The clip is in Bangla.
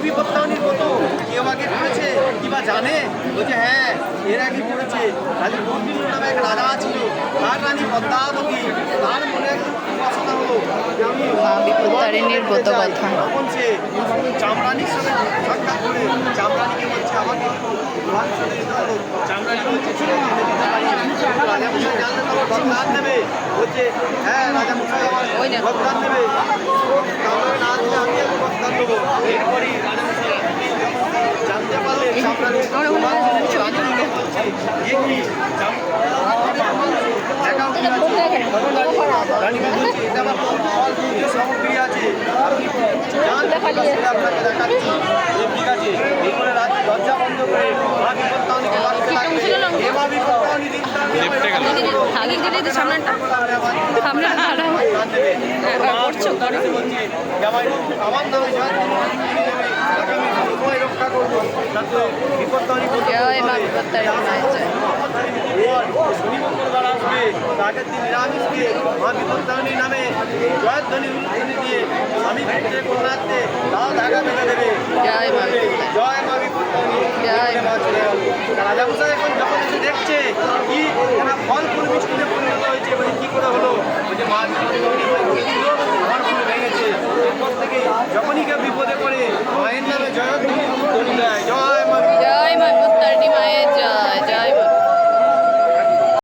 বিপত্তায়নীর মতো কেউ আগে করেছে কিংবা জানে? বলছে হ্যাঁ এর আগে করেছে। রাজা কৌন্ডিন্য নামে এক রাজা ছিল, তার রানী পদ্মাবতী, তার মনে এক বাসনা হলো বিপত্তারিণীর ব্রত কথা। তখন সে চামড়ানির সঙ্গে সাক্ষাৎ করে চামড়ানিকে বলছে আমাকে চামড়ানি বলছে রাজা মশাই জানলে তো আমার বদনাম দেবে। বলছে হ্যাঁ রাজা মশাই আমার বদনাম দেবে, তাহলে না দিলে আমি এক বদনাম দেবো। এরপরই রাজা মশাই জানতে পারলে চামড়ানি রানীকে বলছে এ কি দেখাও কি আছে? রানীকে বলছে এটা আমার ফল পুজো সামগ্রী আছে, আপনি আপনাকে দেখাচ্ছি। ঠিক আছে, এই করে দরজা বন্ধ করে মা বিপত্তায়নীকে ডাকতে লাগলে হে মা বিপত্তায়নী আমার নামে আমি রক্ষা করবো, বিপত্তায়নী শনি মঙ্গলবার আসবে, আগের দিন নিরামিষ দিয়ে মা বিপত্তায়নীর নামে জয়ধ্বনি উদ্ধ্বনি দিয়ে স্বামী পুত্রে কন্যাতে তাও ধাগা বেঁধে দেবে। জয় মা বিপত্তায়নী। রাজামশাই এখন যখন এসে দেখছে কি এরা ফল ফুল বৃষ্টিতে পরিণত হয়েছে, বলে কি করে হলো? বলছে মা বিপত্তায়নী আমার ফুল ভেঙে